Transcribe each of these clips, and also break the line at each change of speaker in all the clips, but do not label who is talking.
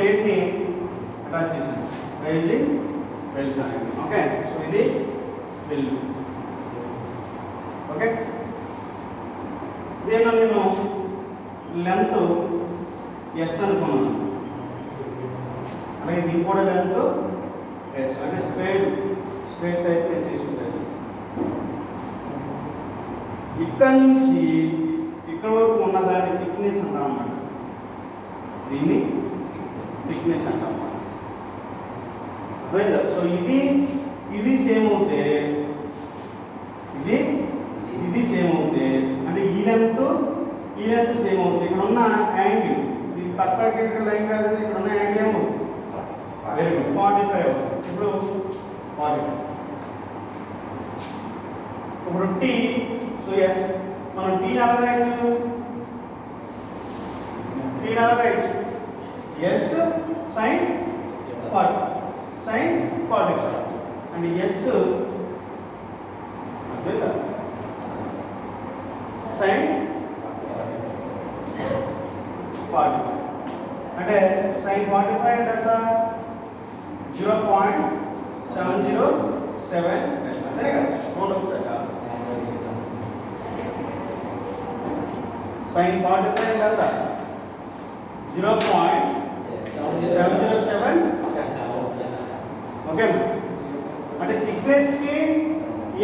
ప్లేట్ని అటాచ్ చేశాను using weld joint. Okay, so ఇది వెల్డ్. ఓకే, దీనిలో నేను లెంత్ ఎస్ అనుకున్నాను, అలాగే దీని కూడా లెంత్ ఎస్, అంటే స్క్వేర్ టైప్ నేను చేసుకుంటాను. ఇక్కడ నుంచి ఇక్కడ వరకు ఉన్నదాన్ని థిక్నెస్ అంటాం అన్నమాట. దీన్ని థిక్నెస్ అంటాం అన్నమాట. అర్థమైందా? సో ఇది సేమ్ అవుతే ఇది సేమ్ అవుతే అంటే ఈ లెంత్ సేమ్ అవుతుంది. ఇక్కడ ఉన్న యాంగిల్ ఇది పర్పెండిక్యులర్ లైన్ కాదు, ఇక్కడ ఉన్న యాంగిల్ ఏమవుతుంది? వెరీ గుడ్, 45 అవుతుంది. ఇప్పుడు 45. ఇప్పుడు టీ, సో ఎస్ మనం టీ ఎలా రాయొచ్చు? ఎస్ సైన్ 40 అంటే ఎస్ అర్థమైందా? సైన్ 40 అంటే సైన్ 45 అంటే ఎంత? 0.707. అంతే కదా? ఒకసారి సైన్ 45 ఎంత? 0.707. ఓకే, అంటే థిక్నెస్ కి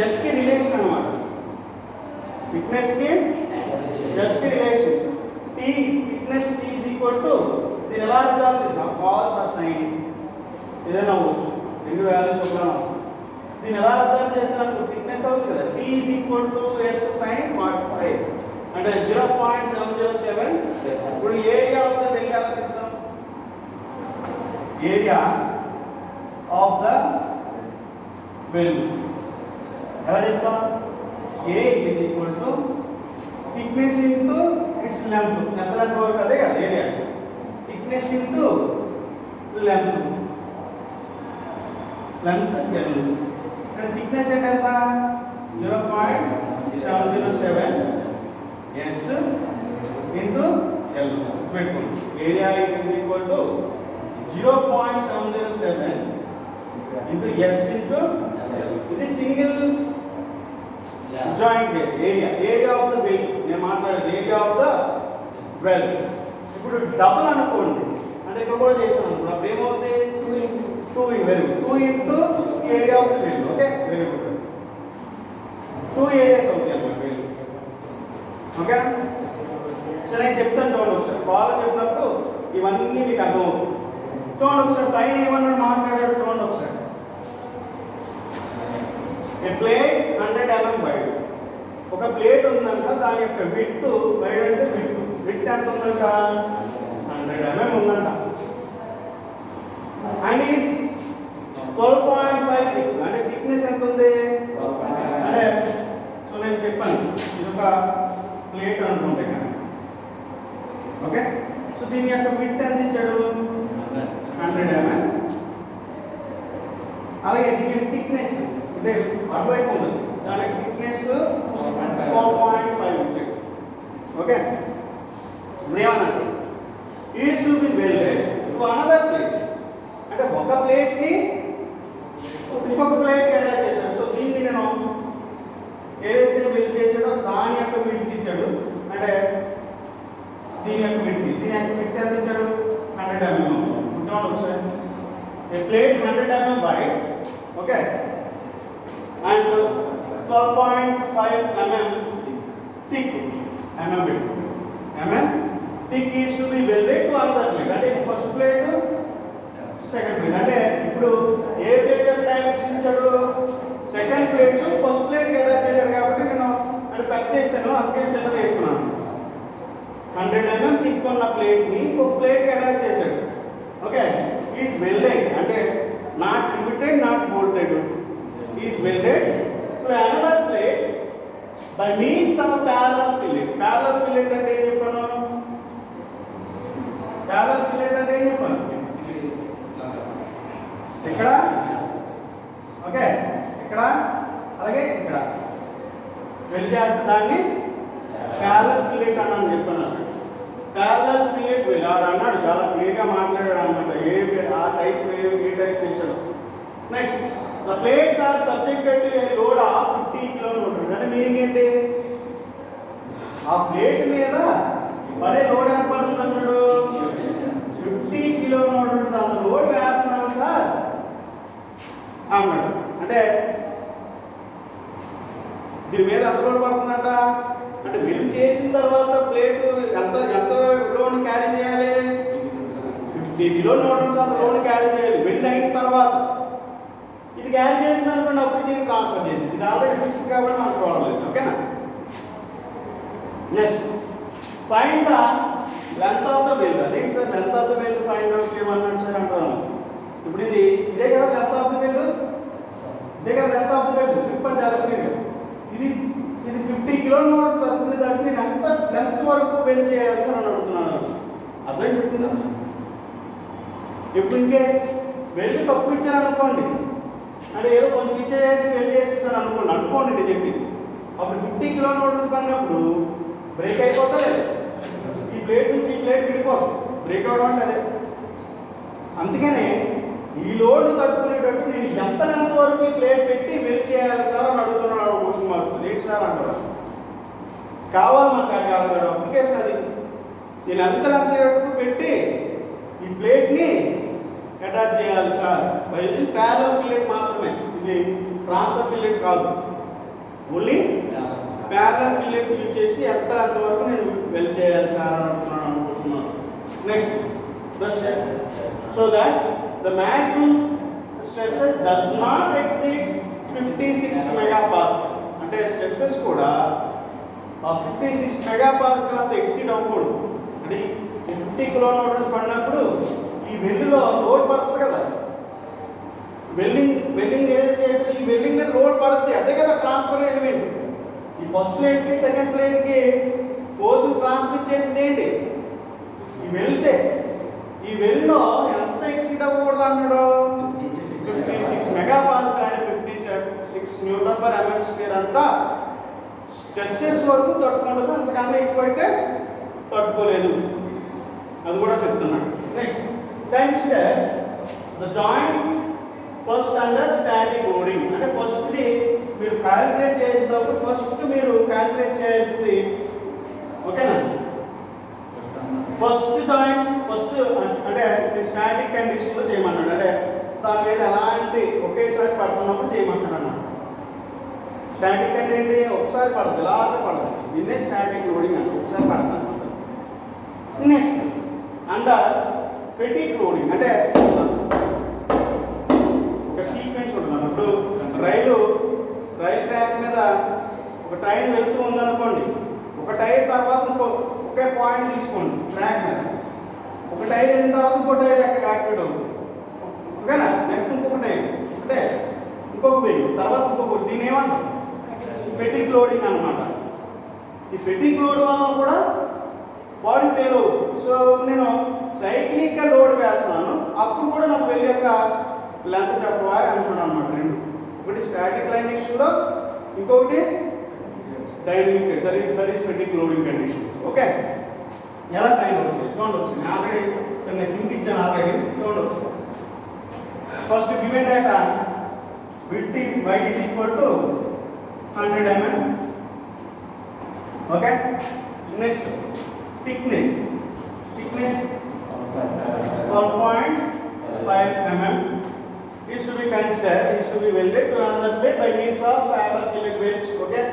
ఎస్ కి రిలేషన్ అన్నమాట. థిక్నెస్ కి ఎస్ కి relation. T thickness T is equal to దీని ఎలా రిజాల్వ్ చేసినా కాస్ ఆ సైన్ ఏదైనా అవ్వచ్చు, రెండు వాల్యూస్ ఒకలా వస్తుంది. దీన్ని ఎలా రిజాల్వ్ చేసినప్పుడు థిక్నెస్ అవుతుంది కదా, T is equal to S sine 45 అంటే 0.707. ఇప్పుడు ఏరియా ఆఫ్ ద వెల్ ఎలా చెప్తాం? ఏరియా ఆఫ్ ద వెల్ ఎలా చెప్తాం? A is equal to thickness into its length. ఎంత లెంత్ వరకు అదే కదా area. Thickness into length L. ఇక్కడ థిక్నెస్ అంటే ఎంత? 0.707 ఎస్ ఇంటూ ఎల్ పెట్టుకోండి. Area is equal to 0.707 into S into L. ఇది single joint area of the weld. నేను మాట్లాడేది ఏరియా ఆఫ్ ద వెల్. ఇప్పుడు డబుల్ అనుకోండి, అంటే ఇక్కడ కూడా చేసాను అనుకోండి, అప్పుడు ఏమవుతుంది? 2 very good, 2 into area of the well. Okay, very good, 2 areas అవుతాయి అన్నమాట వెల్. ఓకే, సో నేను చెప్తాను చూడండి ఒకసారి. ప్రాబ్లం చెప్పినప్పుడు ఇవన్నీ మీకు అర్థమవుతుంది. చూడండి ఒకసారి పైన ఏమన్నా మాట్లాడాడు చూడండి ఒకసారి. A plate 100 mm wide. ఒక ప్లేట్ ఉందంట, దాని యొక్క విడ్త్ వైడ్ అంటే విడ్త్ ఎంత ఉందంట? 100 mm ఉందంట. అండ్ ఈస్ 12.5 థిక్, అంటే థిక్నెస్ ఎంత ఉంది అంటే, సో నేను చెప్పాను ఇది ఒక ప్లేట్ అనుకుంటే కానీ. ఓకే, సో దీని యొక్క విడ్త్ ఎంత ఇచ్చాడు? 100 mm. అలాగే దీని థిక్నెస్ అంటే అటువైపు ఉంటుంది, దానికి థిక్నెస్ 4.5 ఇచ్చాడు. ఓకే, ఏమన్నట్టు is to be welded to another plate. అంటే ఒక ప్లేట్ని ఇంకొక ప్లేట్ అటాచ్ చేశాడు. సో దీన్ని నేను ఏదైతే వెల్డ్ చేశాడో దాని యొక్క విడ్త్ ఇచ్చాడు, అంటే దీని యొక్క విడ్త్ ఎంత ఇచ్చాడు? 100 mm. చూడండి ఒకసారి. A plate 100 mm wide, okay, and 12.5 mm thick. thick is to be welded to another plate. అంటే ఫస్ట్ ప్లేట్ సెకండ్ ప్లేట్. అంటే ఇప్పుడు ఏ ప్లేట్ యొక్క డైమెన్షన్ ఇచ్చాడు? Second plate first plate attach చేశాడు కాబట్టి నేను అంటే పెద్ద వేసాను, అందుకే చిన్నది వేసుకున్నాను. 100 mm థిక్ ఉన్న ప్లేట్ని ఇంకొక ప్లేట్కి అటాచ్ చేశాడు. ఓకే, ఈజ్ వెల్డెడ్ అంటే not repeated, not bolted, is welded to another plate by means of parallel fillet. Parallel fillet అంటే ఏం చెప్పాను? ప్యారలల్ ఫిల్లెట్ అంటే ఏం చెప్పాను? ఇక్కడ, ఓకే, ఇక్కడ అలాగే ఇక్కడ వెల్డ్ చేస్తే దాన్ని ప్యారలల్ ఫిల్లెట్ అన్నాను చెప్పాను. ప్యారలల్ ఫిల్లెట్ వెల్ ఆడు అన్నాడు, చాలా క్లియర్గా మాట్లాడాడు అనమాట. ఆ టైప్ ఏ టైప్ చేశాడు. Next the plates are subjected to a load of 50 kilonewtons. అంటే మీనింగ్ ఏంటి? ఆ ప్లేట్ మీద పడే లోడ్ ఎంత పడుతుంది అన్నాడు? 50 కిలోన్యూటన్స్ అంత లోడ్ వేస్తున్నాను సార్ అన్నాడు. అంటే దీని మీద ఎంత లోడ్ పడుతుందంట అంటే వెల్డ్ చేసిన తర్వాత ప్లేట్ ఎంత లోడ్ క్యారీ చేయాలి? 50 కిలోన్యూటన్స్ అంత లోడ్ క్యారీ చేయాలి వెల్డ్ అయిన తర్వాత. ఇది క్యారీ చేసిన అనుకోండి, అప్పుడు దీన్ని ట్రాన్స్ఫర్ చేసింది. ఇది ఆల్రెడీ ఫిక్స్ కాబట్టి మనకు ప్రాబ్లం లేదు. ఓకేనా? Next find the length of the weld. అదే sir length of the weld find out చేయమన్నాడు సార్ అంటాను. ఇప్పుడు ఇదే కదా లెంత్ ఆఫ్ ద వెల్డ్, ఇదే కదా లెంత్ ఆఫ్ ద వెల్డ్. చెప్పండి చాలా ఇది 50 కిలోన్యూటన్స్ అనుకునే దానికి నేను ఎంత లెంత్ వరకు వెల్డ్ చేయాల్సి అని అడుగుతున్నాను. అర్థం చెప్తున్నా? ఇప్పుడు ఇన్కేస్ వెల్డ్ తక్కువ ఇచ్చాను అనుకోండి, అంటే ఏదో కొంచెం ఇచ్చేసి వెల్డ్ చేసేసాను అనుకోండి నేను చెప్పింది. అప్పుడు 50 కిలోన్యూటన్స్ పడినప్పుడు బ్రేక్ అయిపోతా లేదు, ఈ ప్లేట్ నుంచి ఈ ప్లేట్ విడిపోతుంది. బ్రేక్ అవడం అంటే అదే. అందుకనే ఈ లోడ్ తట్టుకునేటట్టు నేను ఎంత వరకు ఈ ప్లేట్ పెట్టి వెల్డ్ చేయాలి సార్ అని అడుగుతున్నాడు. క్వశ్చన్ మార్క్ ఏంటి సార్ అంటారు. కావాలి మనకు అడిగాడు అప్లికేషన్ అది. నేను ఎంత వరకు పెట్టి ఈ ప్లేట్ని అటాచ్ చేయాలి sir by using parallel fillet మాత్రమే. ఇది ట్రాన్స్ఫర్ ఫిల్లెట్ కాదు, ఓన్లీ ప్యారలల్ ఫిల్లెట్ యూజ్ చేసి ఎంత వరకు నేను వెల్డ్ చేయాలి సార్ అని అడుగుతున్నాను అనుకుంటున్నాను. Next so that the maximum stresses does not exceed 56 megapascal. అంటే స్ట్రెసెస్ కూడా 56 megapascal అంత ఎక్సీడ్ అవ్వకూడదు. అంటే 50 కిలోన్యూటన్స్ పడినప్పుడు ఈ వెల్డ్లో లోడ్ పడుతుంది కదా, వెల్డింగ్ ఏదైతే చేస్తే ఈ వెల్డింగ్ మీద లోడ్ పడుతుంది. అదే కదా ట్రాన్స్ఫర్ ఎలిమెంట్. ఈ ఫస్ట్ ప్లేట్కి సెకండ్ ప్లేట్కి ఫోర్స్ ట్రాన్స్మిట్ చేసింది ఏంటి? ఈ వెల్డ్సే. ఈ వెల్డ్లో ఎంత ఎక్సీడ్ అవ్వకూడదు అన్నాడు? 56 మెగాపాస్కల్ అంటే 56 న్యూటన్ పర్ ఎంఎం స్క్వేర్ అంతా స్ట్రెస్సెస్ వరకు తట్టుకుంటుంది. అంతకన్నా ఎక్కువైతే తట్టుకోలేదు. అది కూడా చెప్తున్నాడు. Next consider the joint first under static loading. అంటే ఫస్ట్ది మీరు క్యాలిక్యులేట్ చేసేటప్పుడు ఫస్ట్ మీరు క్యాలిక్యులేట్ చేయాల్సింది, ఓకేనా? ఫస్ట్ జాయింట్ ఫస్ట్ అంటే స్టాటిక్ కండిషన్లో చేయమన్నాడు. అంటే దాని మీద ఎలాంటి ఒకేసారి పడుతున్నప్పుడు చేయమంటాడు అన్నాడు. స్టాటిక్ అంటే ఏంటి? ఒకసారి పడదు, ఇలాగే పడదు. దీన్నే స్టాటిక్ లోడింగ్ అంటే ఒకసారి పడతాను అనమాట. నెక్స్ట్ అండర్ ఫెటిగ్ లోడింగ్ అంటే ఒక సీక్వెన్స్ ఉంటుంది అన్నప్పుడు రైలు ట్రాక్ మీద ఒక ట్రైన్ వెళ్తూ ఉందనుకోండి, ఒక టైర్ తర్వాత ఒకే పాయింట్ తీసుకోండి ట్రాక్ మీద. ఒక టైర్ వెళ్ళిన తర్వాత ఇంకో టైర్ యాక్టివేట్ అవుతుంది, ఓకేనా? నెక్స్ట్ ఇంకొక టైర్ అంటే ఇంకొక వెయ్యి తర్వాత ఇంకొకటి. దీని ఏమంటారు? ఫెటిగ్ లోడింగ్ అనమాట. ఈ ఫెటిగ్ లోడ్ వల్ల కూడా బాడీ ఫెయిల్ అవుతుంది. సో నేను సైక్లిక్గా లోడ్ వేస్తున్నాను, అప్పుడు కూడా నాకు వెళ్ళి యొక్క లెంత్ చెప్పవా అంటున్నాను అనమాట. రెండు, ఒకటి స్టాటిక్ లైన్ ఇష్యూలో, ఇంకొకటి dynamic that is fatigue loading conditions. Okay, ఎలా ఫైండ్ అవుట్ చేయాలి చూడవచ్చు. నేను ఆల్రెడీ చిన్న హింట్ ఇచ్చాను ఆల్రెడీ, చూడవచ్చు. First given data width wide is equal to 100 mm. Okay, next thickness 12.5 mm is to be considered, is to be welded to another plate by means of parallel fillet welds. Okay,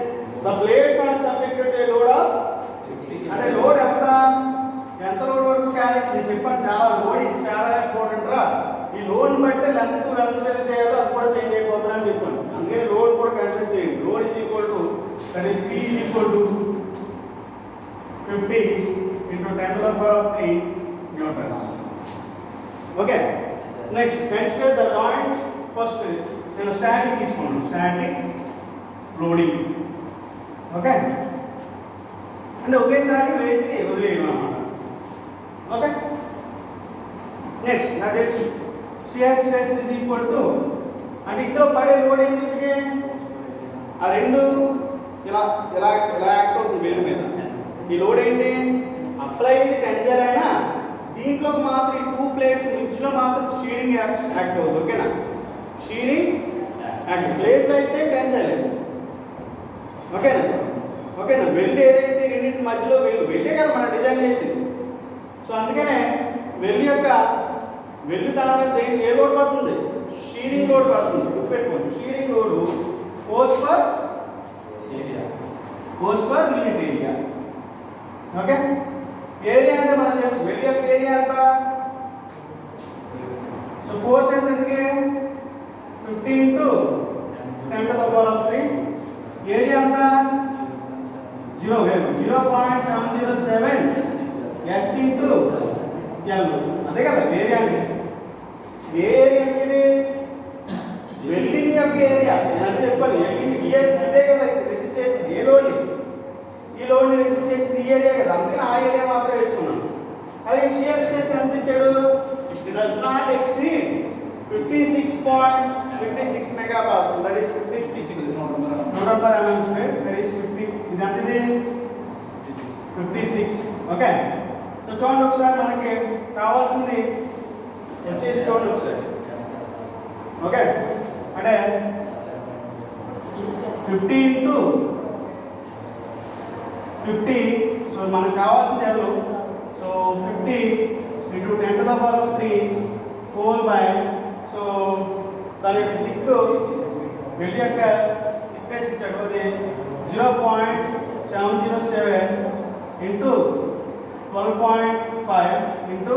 the plates are subjected to a load of అంటే load ఎంత load వరకు carry. నేను చెప్పాను చాలా load is చాలా important రా. ఈ load బట్టి లెంత్ వెల్డ్ చేయాలో అది కూడా చేంజ్ అయిపోతుంది అని చెప్పాను. అందుకే లోడ్ కూడా కన్సిడర్ చేయండి. Load is equal to that is P is equal to 50 into 10 to the power of 3 newtons. Okay, next consider the joint. First నేను స్టాటిక్ తీసుకున్నాను, స్టాటిక్ లోడింగ్. ఓకే, అంటే ఒకేసారి వేసి వదిలేయడం అన్నమాట. ఓకే, నెక్స్ట్ నాకు తెలుసు shear stress is equal to అంటే ఇంట్లో పడే లోడ్ ఏంటి? ఆ రెండు ఇలా ఇలా ఇలా యాక్ట్ అవుతుంది వెల్డ్ మీద. ఈ లోడ్ ఏంటి? అప్లై టెన్జైల్ అయినా దీంట్లో మాత్రం ఈ 2 ప్లేట్స్ మధ్యలో మాత్రం షీరింగ్ యాక్ట్ అవుతుంది. ఓకేనా, షీరింగ్ అండ్ ప్లేట్లు అయితే టెన్జైల్. ఓకేనా ఓకేనా వెల్డ్ ఏదైతే రెండింటి మధ్యలో వెళ్ళే కదా మనం డిజైన్ చేసింది. సో అందుకనే వెల్డ్ దాని మీద ఏ లోడ్ పడుతుంది, షీరింగ్ లోడ్ పడుతుంది. గుర్తుపెట్టుకోండి, shearing load force per unit area. Okay, area అంటే మనకు తెలుసు, వెల్డ్ యొక్క ఏరియా ఎంత. సో ఫోర్స్ ఎంత, ఎందుకే 50 × 10⁻³ ఏరియా ఎంత 0.707 S × L. అదే కదా ఏరియా అంటే. ఏరియా అంటే వెల్డింగ్ యొక్క ఏరియా. నేను అదే చెప్పాను, వెల్డింగ్ ఇదే కదా రెసిస్ట్ చేసింది. ఏ లోడ్ని, ఈ లోడ్ని రెసిస్ట్ చేసింది ఈ ఏరియా కదా, అందుకని ఆ ఏరియా మాత్రం వేసుకున్నాను. అలాగే షియర్ స్ట్రెస్ ఎంత ఇచ్చాడు, it does not exceed 56.56 megapascal. That is 56 110 mm². That is 50. ఇది అంతది 56. ఓకే, సో చూడండి ఒకసారి మనకి కావాల్సింది వచ్చేది చూడండి ఒకసారి. ఓకే, అంటే 50 × 50. సో మనకు కావాల్సింది ఎల్లు. So 50 × 10⁻³ whole by. సో దాని యొక్క దిక్కు వెల్డ్ యొక్క థిక్నెస్ ఇచ్చాడు, అది 0.707 × 12.5 ×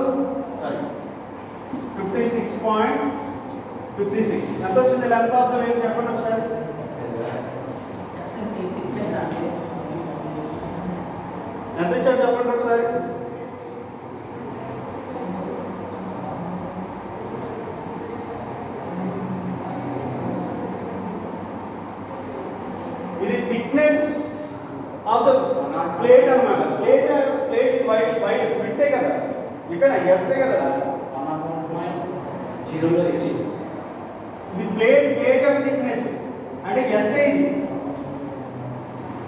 56.56. ఎంత వచ్చింది లెంత్ ఆఫ్ ద వెల్డ్ చెప్పండి ఒకసారి. ఎంత ఇచ్చాడు చెప్పండి ఒకసారి. ఇది థిక్నెస్ ఆఫ్ ద ప్లేట్ అన్నమాట. ప్లేట్ ఇది వైట్ పెట్టే కదా, ఇక్కడ ఎస్ఏ కదా, ఇది ప్లేట్ యొక్క థిక్నెస్ అంటే ఎస్ఏ ఇది.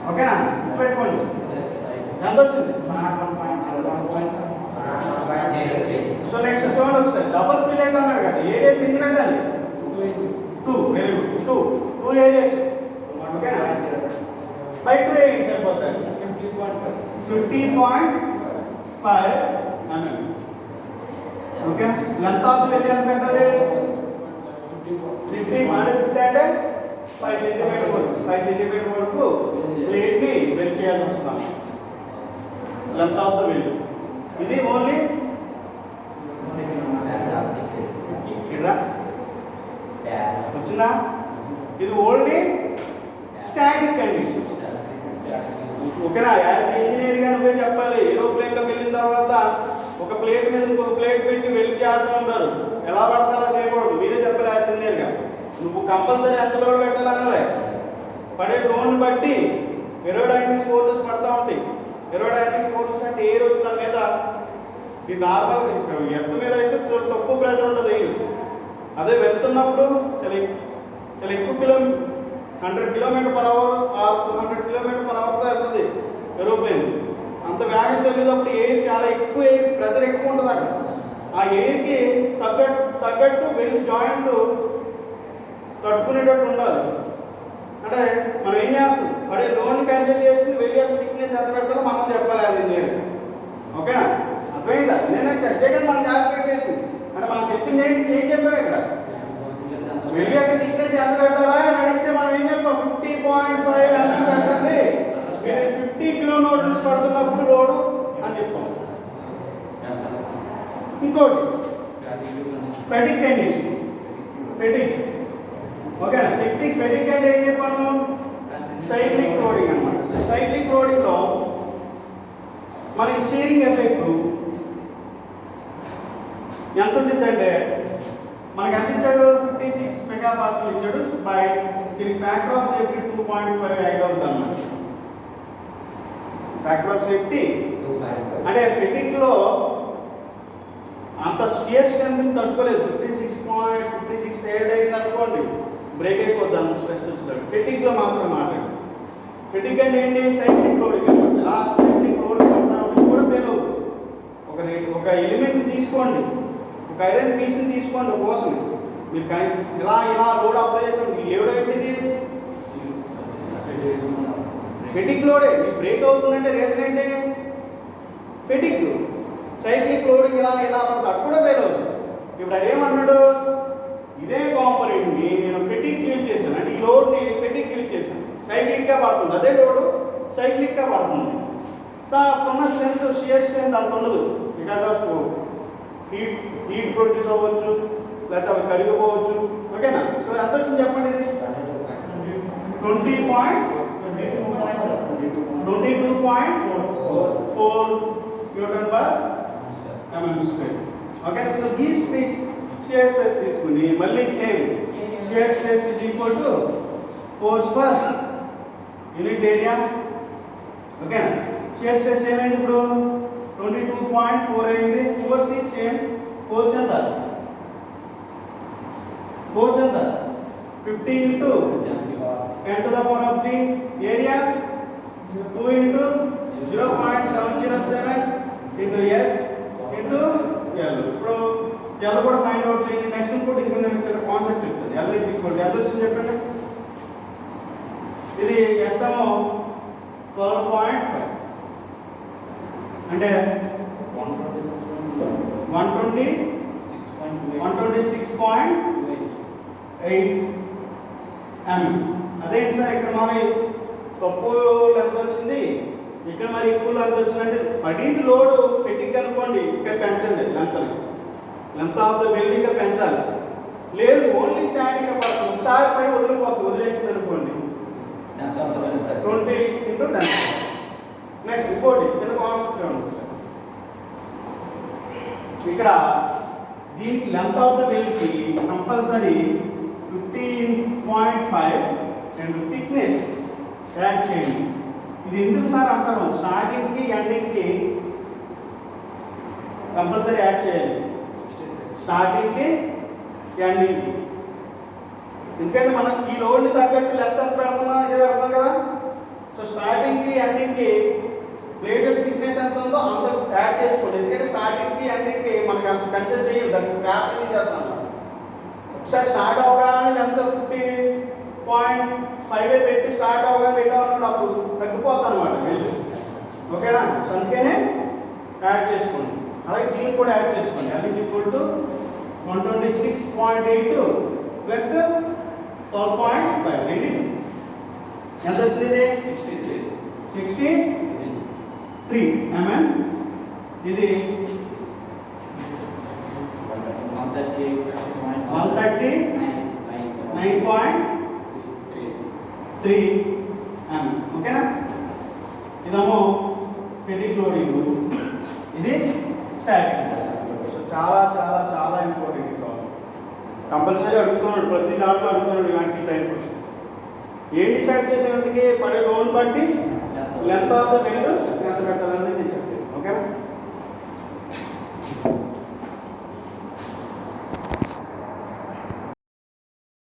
ఓకేనా, పెట్టుకోండి. ఎంత వచ్చింది. సో నెక్స్ట్ చూడండి ఒకసారి, డబుల్ ఫిల్లెట్ అన్నారు కదా, ఏరియాస్ ఎన్ని పెట్టాలి, 2. Very good, 2 areas. ఓకేనా, బై 2 ఏరియాస్ అయిపోతాయి 50.5 mm. Okay, length of the weld ఎంత పెట్టాలి, 50 అంటే 5 సెంటీమీటర్ వరకు ప్లేట్ని వెల్డ్ చేయాల్సి వస్తున్నాం. లెంత్ ఆఫ్ ద వెల్డ్ ఇది ఓన్లీ వచ్చిందా, ఇది ఓన్లీ స్టాండర్డ్ కండిషన్. ఓకేనా, యాజ్ ఇంజనీర్గా నువ్వే చెప్పాలి. ఏరోప్లేన్లో వెళ్ళిన తర్వాత ఒక ప్లేట్ మీద ఇంకొక ప్లేట్ పెట్టి వెల్డ్ చేస్తూ ఉంటారు, ఎలా పడతారో చేయకూడదు, మీరే చెప్పాలి యాజ్ ఇంజనీర్గా. నువ్వు కంపల్సరీ ఎంత లోడ్ పెట్టాలనాలే, పడే లోడ్ని బట్టి ఏరోడైనమిక్స్ ఫోర్సెస్ పడతా ఉంటాయి. ఏరోడైనమిక్ ఫోర్సెస్ అంటే ఎయిర్ వచ్చిన మీద, ఈ నార్మల్ ఎర్త్ మీద అయితే తక్కువ ప్రెషర్ ఉంటుంది ఎయిర్. అదే వెళ్తున్నప్పుడు చాలా ఎక్కువ 100 km/h ఆర్ 200 km/hతో వెళ్తుంది ఏరోప్లేన్. అంత వేగంతో వెళ్ళేటప్పుడు ఎయిర్ చాలా ఎక్కువ, ఎయిర్ ప్రెషర్ ఎక్కువ ఉంటుంది అక్కడ. ఆ ఎయిర్కి తగ్గట్టు వెల్డ్ జాయింట్ తట్టుకునేటట్టు ఉండాలి. అంటే మనం ఏం చేస్తాం, పడే లోన్ క్యాన్సిల్ చేసి వెల్డ్ యొక్క థిక్నెస్ ఎంత పెట్టాలో మనం చెప్పాలి అది నేను. ఓకేనా, అర్థమైందా. నేనంటే ఎగ్జాక్ట్గా మనం క్యాల్కులేట్ చేసింది అంటే మనం చెప్పింది ఏం చెప్పాము ఇక్కడ, వెల్డ్ యొక్క థిక్నెస్ ఎంత పెట్టాలా అని అడిగితే మనం ఏం చెప్పాం, 50.5 mm పెట్టండి, 50 kN పడుతున్నప్పుడు లోడు అని చెప్పాం. ఇంకోటి ఫెటిగ్ కండిషన్. ఓకేనా, ఫెటిగ్ అంటే ఏం చెప్పాను, సైక్లిక్ లోడింగ్ అన్నమాట. సైక్లిక్ లోడింగ్లో మనకి షీరింగ్ ఎఫెక్ట్ ఎంత ఉంటుందంటే, మనకి ఎంత ఇచ్చాడు, 56 megapascal ఇచ్చాడు. బై దీనికి ఫ్యాక్టర్ ఆఫ్ సేఫ్టీ 2.5 యాడ్ అవుతుంది అన్నమాట. ఫ్యాక్టర్ ఆఫ్ సేఫ్టీ అంటే ఫెటిగ్లో అంత షియర్ స్ట్రెంత్ తట్టుకోలేదు. 56.56 యాడ్ అయింది అనుకోండి, బ్రేక్ అయిపోద్ది అంత స్ట్రెస్ వచ్చినట్టు. ఫెటిగ్లో మాత్రం మాట్లాడు. ఫెటిగ్ అంటే ఏంటి, సైక్లిక్ లోడింగ్ అనమాట. ఇలా సైక్లిక్ లోడింగ్ కూడా ఫెయిల్ అవుతుంది. తీసుకోండి, ఒక ఐరన్ పీస్ని తీసుకోండి కోసం మీరు ఇలా ఇలా లోడ్ అప్లై చేసాం. ఈ లోడ్ ఏంటిది? ఫెటిక్ లోడే. మీకు బ్రేక్ అవుతుందంటే రీజన్ ఏంటి? ఫెటిక్. సైక్లిక్ లోడింగ్ ఇలా ఇలా అది కూడా ఫెయిల్ అవుతుంది. ఇప్పుడు అదేమన్నాడు, ఇదే కాంపోనెంట్ని నేను ఫెటిక్ యూజ్ చేశాను, అంటే ఈ లోడ్ని ఫెటిక్ యూజ్ చేశాను, సైక్లిక్గా పడుతుంది. అదే లోడ్ సైక్లిక్గా పడుతుంది. ఉన్న స్ట్రెంత్ షియర్ స్ట్రెంత్ అంత ఉండదు, బికాస్ ఆఫ్ హీట్ ప్రొడ్యూస్ అవ్వచ్చు, లేకపోతే అవి కరిగిపోవచ్చు. ఓకేనా? సో ఎంత వచ్చింది చెప్పండి? ఇది 22.4 Newton per mm square. Okay, so ఈ షియర్ స్ట్రెస్ తీసుకుని మళ్ళీ same shear stress is equal to force per unit area. ఓకేనా? షియర్ స్ట్రెస్ ఏమైంది ఇప్పుడు? 22.4 అయింది. ఫోర్స్ ఈ సేమ్. ఫోర్స్ ఎంత? ఫోర్స్ ఎంత? 50 into 10 to the power of 3. Area 2 into 0.707 into S into L. ఇప్పుడు L కూడా ఫైండ్ అవుట్ చేయండి. నెక్స్ట్ ఇంకోటి ఇక్కడ నేను ఇచ్చిన కాన్సెప్ట్ చెప్తాను. L is equal to L వచ్చింది చెప్పండి. ఇది S ఏమో 12.5 అంటే 126.8 mm. అదేంటి సార్ ఇక్కడ మరి తక్కువ లెంత్ వచ్చింది, ఇక్కడ మరి ఎక్కువ లెంత్ వచ్చిందంటే పడేది లోడ్ ఫెటిక్ అనుకోండి, ఇక్కడ పెంచండి లెంత్ ఆఫ్ ద వెల్డింగ్ పెంచాలి. లేదు ఓన్లీ స్టాండింగ్ పడుతుంది, ఒకసారి పడి వదిలిపోతుంది, వదిలేసింది అనుకోండి 20 into 10. నెక్స్ట్ ఇంకోటి చిన్న కాన్సెప్ట్ చూడండి. ఇక్కడ దీనికి లెంత్ ఆఫ్ ద వెల్కి కంపల్సరీ 15.5 అండ్ థిక్నెస్ యాడ్ చేయండి. ఇది ఎందుకు సార్ అంటారు, స్టార్టింగ్కి ఎండింగ్కి కంపల్సరీ యాడ్ చేయాలి. స్టార్టింగ్కి ఎండింగ్కి, ఎందుకంటే మనం ఈ లోడ్ని తగ్గట్టు లెంత్ ఎంత పెడుతున్నాం ఇదే పెడతాం కదా. సో స్టార్టింగ్కి ఎండింగ్కి ప్లేట్ యొక్క థిక్నెస్ ఎంత ఉందో అంత యాడ్ చేసుకోండి. ఎందుకంటే స్టార్టింగ్కి ఎండింగ్కి మనకి అంత కన్సిడర్ చేయదు, దానికి స్క్రాప్ అనేది చేస్తాం. ఒకసారి స్టార్ట్ అవగానే లెంత్ 50.5 పెట్టి స్టార్ట్ అవగానే పెట్టామన్నప్పుడు అప్పుడు తగ్గిపోతాం అనమాట వెళ్ళి. ఓకేనా? సో అందుకనే యాడ్ చేసుకోండి. అలాగే దీనికి కూడా యాడ్ చేసుకోండి. అది ఈక్వల్ టు 126.8 ప్లస్ 12.5 ఏంటి ఎంత వచ్చింది? 63 mm. ఇది 139.3 mm. ఓకేనా? ఇదేమో ఫెటిక్ లోడింగ్, ఇది స్టాటిక్. సో చాలా చాలా చాలా ఇంపార్టెంట్. కంపల్సరీ అడుగుతున్నాడు, ప్రతి దాంట్లో అడుగుతున్నాడు ఇలాంటి టైం క్వశ్చన్. ఏం డిసైడ్ చేసేందుకు పడే లోన్ బట్టి లెంత్ ఆఫ్ ద వెల్డ్ ఎంత పెట్టాలని డిసైడ్ చేయాలి. ఓకేనా?